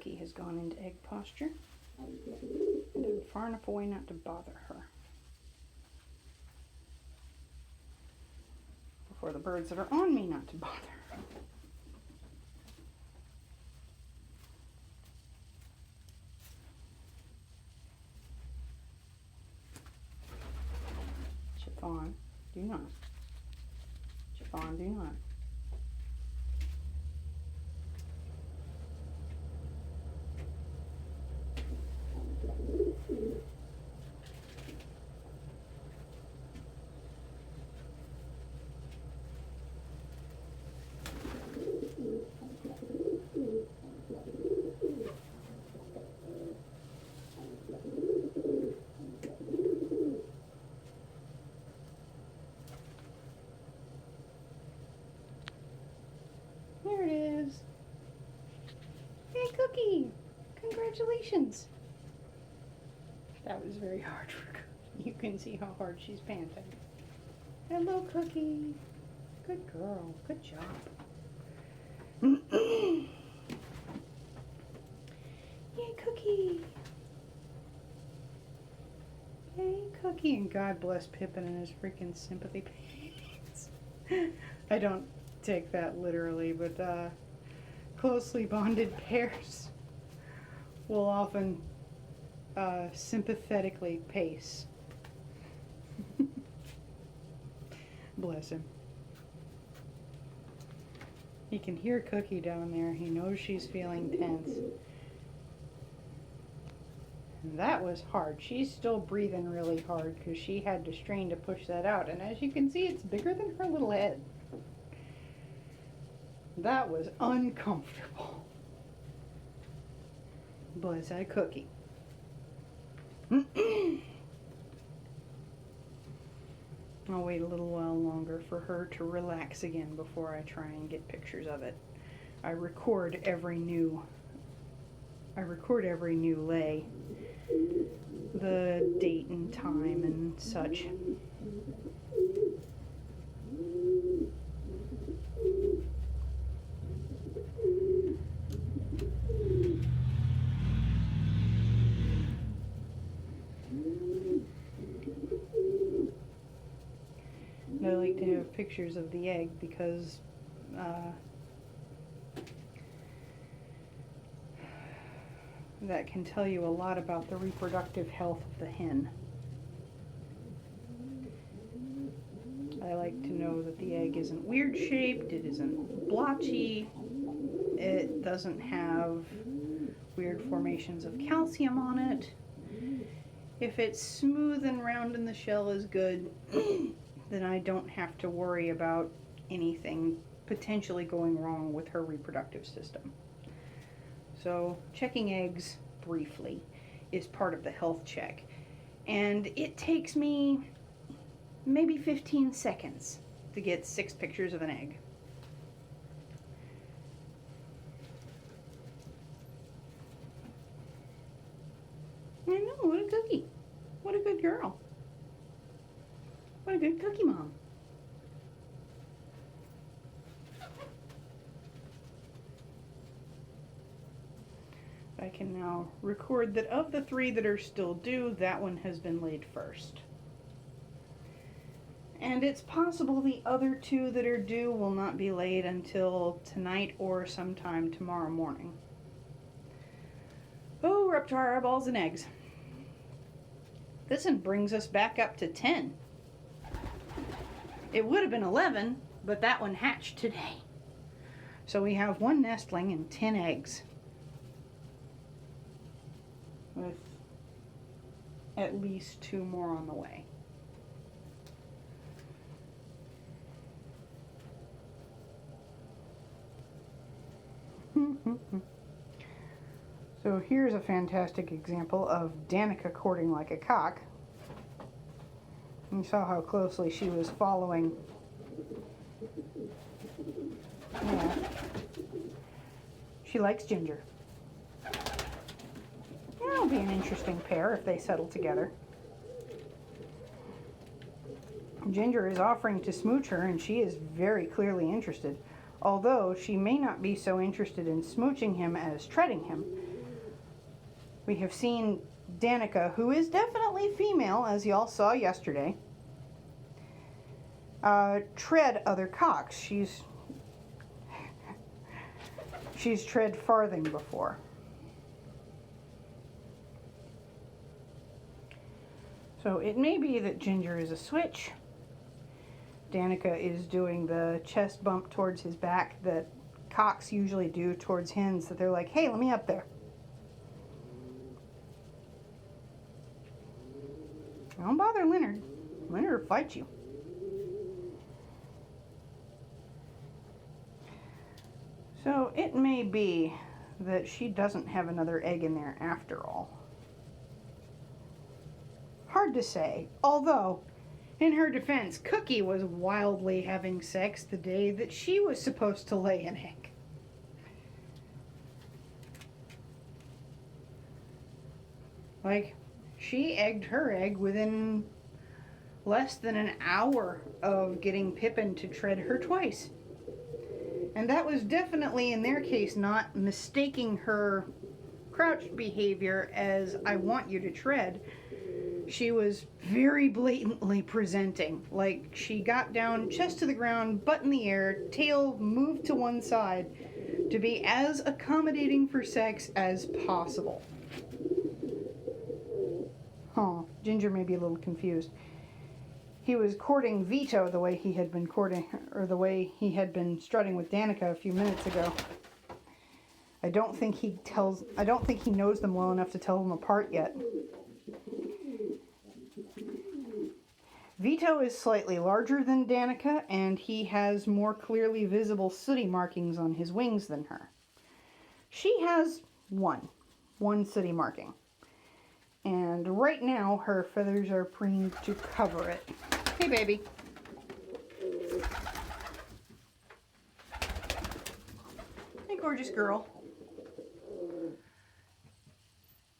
Cookie has gone into egg posture, and I'm far enough away not to bother her. For the birds that are on me not to bother. Chiffon, do not. Chiffon, do not. There it is. Hey, Cookie! Congratulations! That was very hard for Cookie. You can see how hard she's panting. Hello, Cookie. Good girl. Good job. Yay, Cookie! Yay, Cookie! And God bless Pippin and his freaking sympathy pains. I don't take that literally, but closely bonded pairs will often sympathetically pace. Bless him. He can hear Cookie down there. He knows she's feeling tense. And that was hard. She's still breathing really hard because she had to strain to push that out. And as you can see, it's bigger than her little head. That was uncomfortable. Bless that Cookie. I'll wait a little while longer for her to relax again before I try and get pictures of it. I record every new lay, the date and time and such. I like to have pictures of the egg because that can tell you a lot about the reproductive health of the hen. I like to know that the egg isn't weird shaped, it isn't blotchy, it doesn't have weird formations of calcium on it. If it's smooth and round and the shell is good, then I don't have to worry about anything potentially going wrong with her reproductive system. So checking eggs briefly is part of the health check. And it takes me maybe 15 seconds to get 6 pictures of an egg. I know, what a cookie. What a good girl. What a good cookie mom. I can now record that of the 3 that are still due, that one has been laid first. And it's possible the other 2 that are due will not be laid until tonight or sometime tomorrow morning. Oh, we're up to our eyeballs and eggs. This one brings us back up to 10. It would have been 11, but that one hatched today. So we have 1 nestling and 10 eggs. With at least 2 more on the way. So here's a fantastic example of Danica courting like a cock. You saw how closely she was following. Yeah. She likes Ginger. That'll be an interesting pair if they settle together. Ginger is offering to smooch her, and she is very clearly interested. Although she may not be so interested in smooching him as treading him, We have seen Danica, who is definitely female, as y'all saw yesterday, tread other cocks. She's tread farthing before. So it may be that Ginger is a switch. Danica is doing the chest bump towards his back that cocks usually do towards hens, that they're like, hey, let me up there. Don't bother Leonard. Leonard will fight you. So it may be that she doesn't have another egg in there after all. Hard to say, although, in her defense, Cookie was wildly having sex the day that she was supposed to lay an egg. Like, she egged her egg within less than an hour of getting Pippin to tread her twice. And that was definitely, in their case, not mistaking her crouched behavior as I want you to tread. She was very blatantly presenting. Like, she got down, chest to the ground, butt in the air, tail moved to one side, to be as accommodating for sex as possible. Huh, Ginger may be a little confused. He was courting Vito the way he had been courting, or the way he had been strutting with Danica a few minutes ago. I don't think he knows them well enough to tell them apart yet. Vito is slightly larger than Danica, and he has more clearly visible sooty markings on his wings than her. She has one sooty marking. And right now, her feathers are preened to cover it. Hey, baby. Hey, gorgeous girl.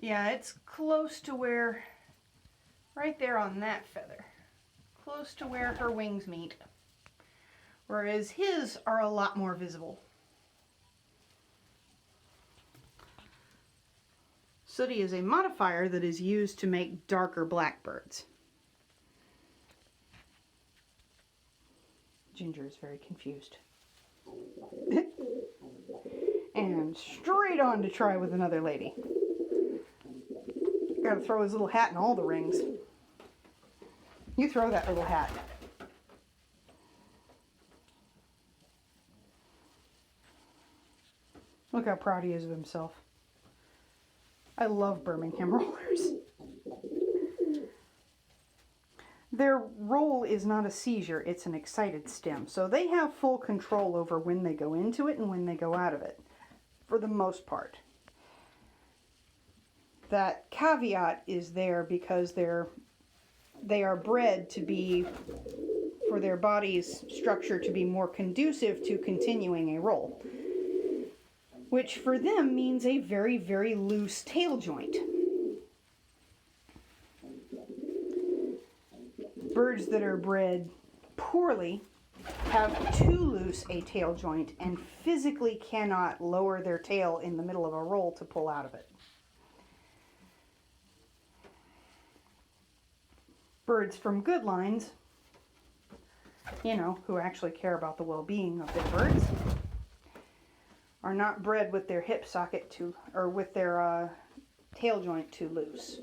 Yeah, it's close to where, right there on that feather. Close to where her wings meet. Whereas his are a lot more visible. Sooty is a modifier that is used to make darker blackbirds. Ginger is very confused. And straight on to try with another lady. Gotta throw his little hat in all the rings. You throw that little hat. Look how proud he is of himself. I love Birmingham rollers. Their roll is not a seizure, it's an excited stem. So they have full control over when they go into it and when they go out of it, for the most part. That caveat is there because they are bred to be, for their body's structure to be more conducive to continuing a roll. Which for them means a very, very loose tail joint. Birds that are bred poorly have too loose a tail joint and physically cannot lower their tail in the middle of a roll to pull out of it. Birds from good lines, who actually care about the well-being of their birds, are not bred with their hip socket or with their tail joint too loose.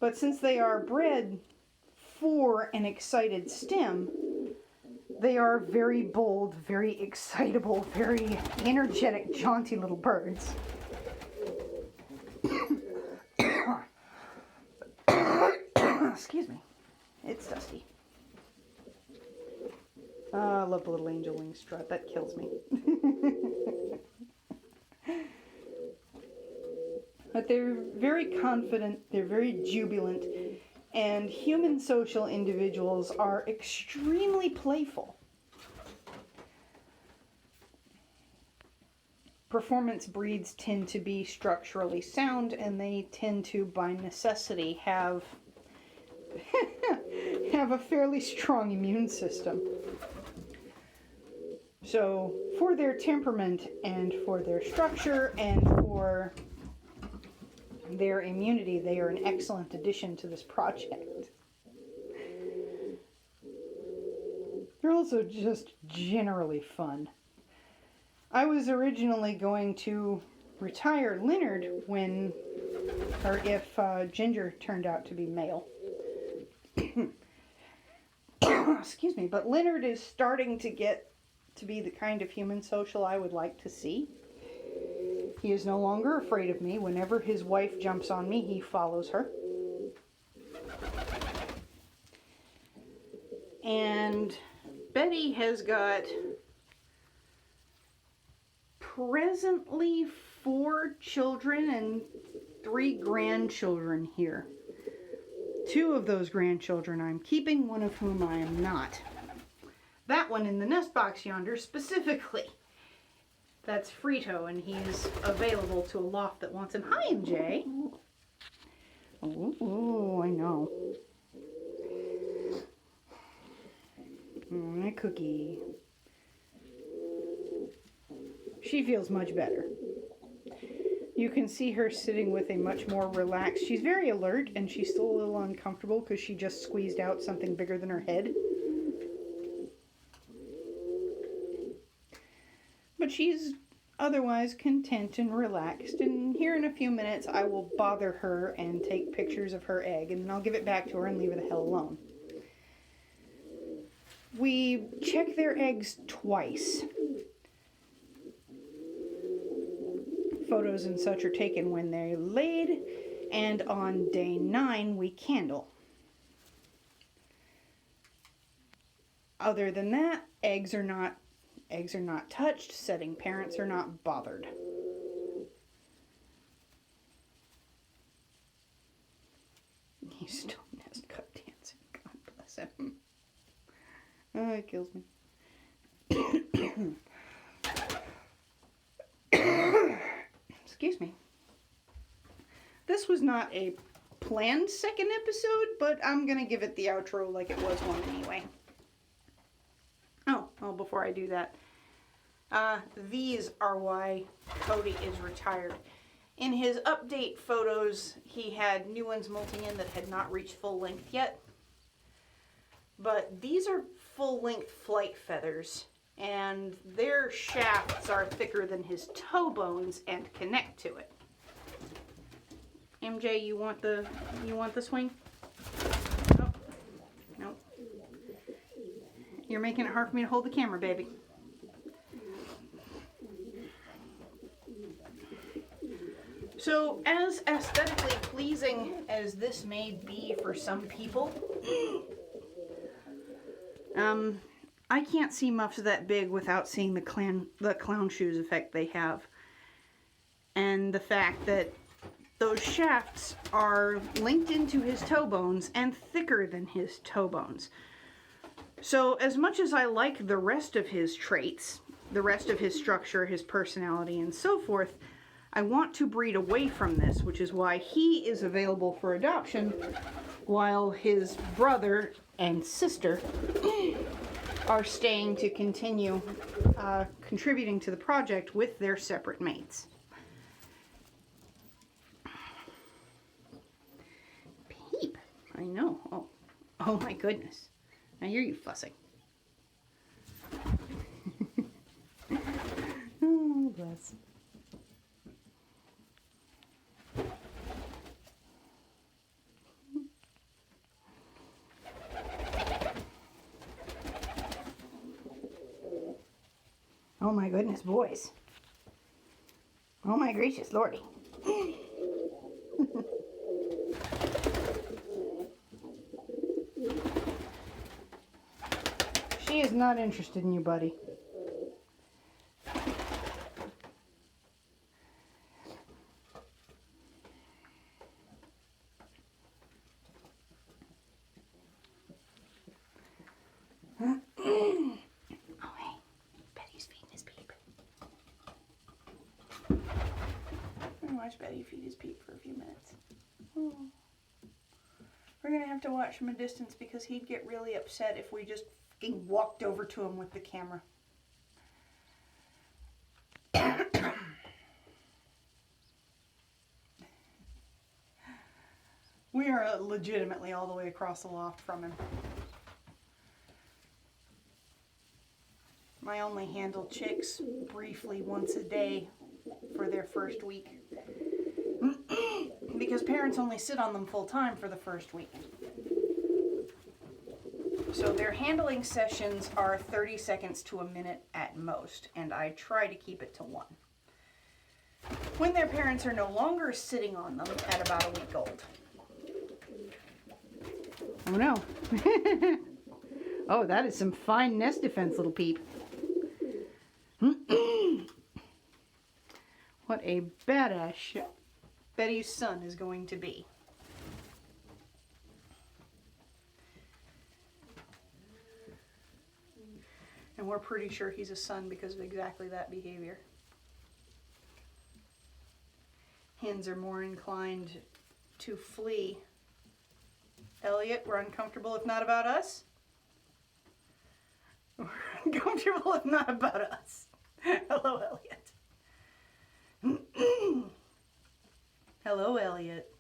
But since they are bred for an excited stem, they are very bold, very excitable, very energetic, jaunty little birds. Excuse me. It's dusty. I love the little angel wing strut. That kills me. But they're very confident, they're very jubilant, and human social individuals are extremely playful. Performance breeds tend to be structurally sound, and they tend to, by necessity, have a fairly strong immune system. So, for their temperament and for their structure and for their immunity, they are an excellent addition to this project. They're also just generally fun. I was originally going to retire Leonard when, or if Ginger turned out to be male. Excuse me, but Leonard is starting to get to be the kind of human social I would like to see. He is no longer afraid of me. Whenever his wife jumps on me, he follows her. And Betty has got presently 4 children and 3 grandchildren here. 2 of those grandchildren I'm keeping, one of whom I am not. That one in the nest box yonder specifically. That's Frito, and he's available to a loft that wants him. Hi, MJ. Ooh, I know. My cookie. She feels much better. You can see her sitting with a much more relaxed... She's very alert, and she's still a little uncomfortable because she just squeezed out something bigger than her head. But she's otherwise content and relaxed, and here in a few minutes I will bother her and take pictures of her egg, and then I'll give it back to her and leave her the hell alone. We check their eggs twice. Photos and such are taken when they're laid, and on day 9 we candle. Other than that, eggs are not touched, setting parents are not bothered. He's still nest cup dancing. God bless him. Oh, it kills me. Excuse me. This was not a planned second episode, but I'm going to give it the outro like it was one anyway. Oh, before I do that, these are why Cody is retired. In his update photos, he had new ones molting in that had not reached full length yet. But these are full-length flight feathers, and their shafts are thicker than his toe bones and connect to it. MJ, you want the swing? Oh, no. You're making it hard for me to hold the camera, baby. So, as aesthetically pleasing as this may be for some people, I can't see muffs that big without seeing the clown shoes effect they have. And the fact that those shafts are linked into his toe bones and thicker than his toe bones. So as much as I like the rest of his traits, the rest of his structure, his personality, and so forth, I want to breed away from this, which is why he is available for adoption, while his brother and sister are staying to continue contributing to the project with their separate mates. Peep. I know. Oh my goodness. I hear you fussing. Oh, bless. Oh my goodness, boys. Oh my gracious lordy. She is not interested in you, buddy. Watch Betty feed his Pete for a few minutes. Oh. We're gonna have to watch from a distance because he'd get really upset if we just fucking walked over to him with the camera. We are legitimately all the way across the loft from him. I only handle chicks briefly once a day for their first week. Because parents only sit on them full time for the first week. So their handling sessions are 30 seconds to a minute at most, and I try to keep it to 1. When their parents are no longer sitting on them at about a week old. Oh no. Oh, that is some fine nest defense, little peep. What a badass Betty's son is going to be. And we're pretty sure he's a son because of exactly that behavior. Hens are more inclined to flee. Elliot, we're uncomfortable if not about us. We're uncomfortable if not about us. Hello, Elliot. Hello, Elliot.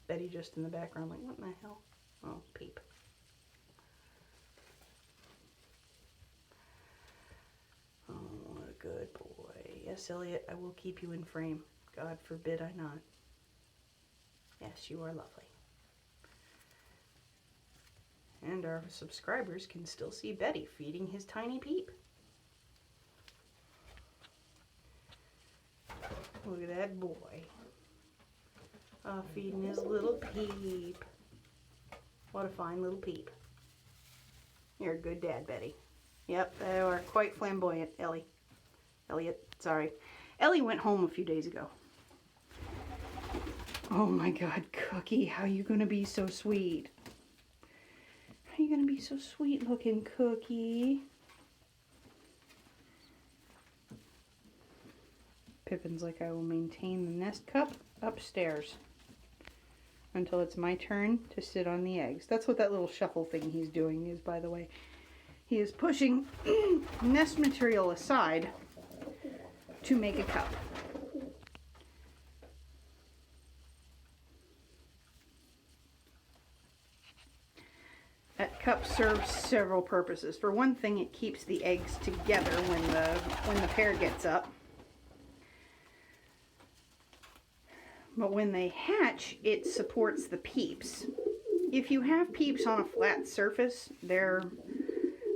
Betty just in the background like, what in the hell? Oh, peep. Oh, what a good boy. Yes, Elliot, I will keep you in frame. God forbid I not. Yes, you are lovely. And our subscribers can still see Betty feeding his tiny peep. Look at that boy. Feeding his little peep. What a fine little peep. You're a good dad, Betty. Yep, they are quite flamboyant, Ellie. Elliot, sorry. Ellie went home a few days ago. Oh my God, Cookie, how you gonna be so sweet? How you gonna be so sweet looking, Cookie? Pippin's like, I will maintain the nest cup upstairs until it's my turn to sit on the eggs. That's what that little shuffle thing he's doing is, by the way. He is pushing nest material aside to make a cup. That cup serves several purposes. For one thing, it keeps the eggs together when the pair gets up. But when they hatch, it supports the peeps. If you have peeps on a flat surface, their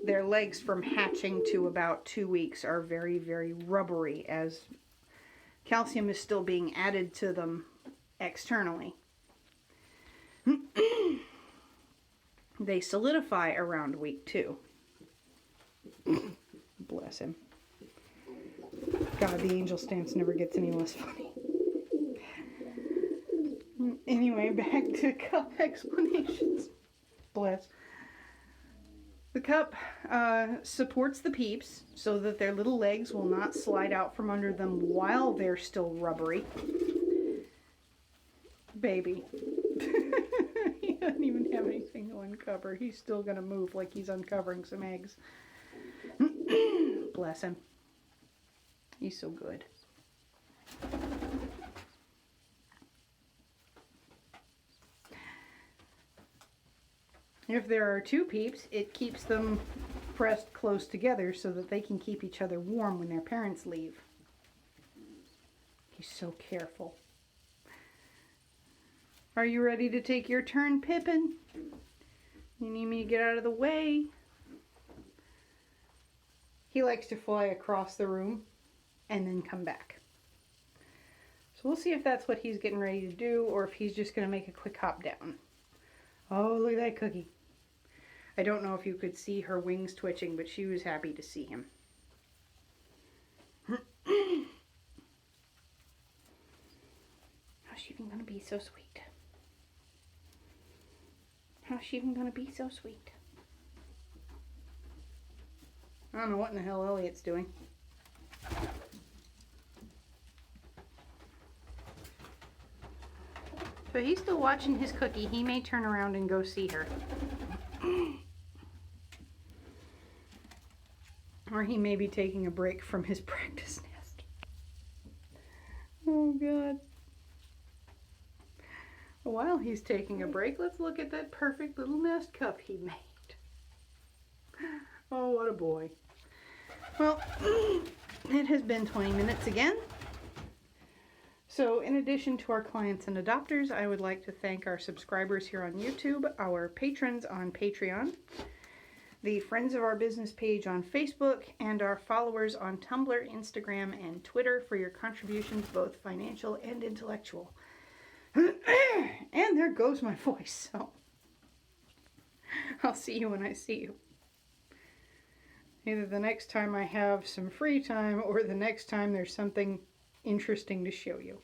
legs from hatching to about 2 weeks are very, very rubbery, as calcium is still being added to them externally. They solidify around week 2. Bless him. God, the angel stance never gets any less funny. Anyway, back to cup explanations. Bless. The cup supports the peeps so that their little legs will not slide out from under them while they're still rubbery. Baby. He doesn't even have anything to uncover. He's still going to move like he's uncovering some eggs. Bless him. He's so good. If there are 2 peeps, it keeps them pressed close together so that they can keep each other warm when their parents leave. He's so careful. Are you ready to take your turn, Pippin? You need me to get out of the way? He likes to fly across the room and then come back. So we'll see if that's what he's getting ready to do or if he's just going to make a quick hop down. Oh, look at that Cookie. I don't know if you could see her wings twitching, but she was happy to see him. How's she even going to be so sweet? How's she even going to be so sweet? I don't know what in the hell Elliot's doing. So he's still watching his Cookie. He may turn around and go see her. Or he may be taking a break from his practice nest. Oh, God. While he's taking a break, let's look at that perfect little nest cup he made. Oh, what a boy. Well, it has been 20 minutes again. So in addition to our clients and adopters, I would like to thank our subscribers here on YouTube, our patrons on Patreon, the Friends of Our Business page on Facebook, and our followers on Tumblr, Instagram, and Twitter for your contributions, both financial and intellectual. And there goes my voice, so I'll see you when I see you. Either the next time I have some free time or the next time there's something interesting to show you.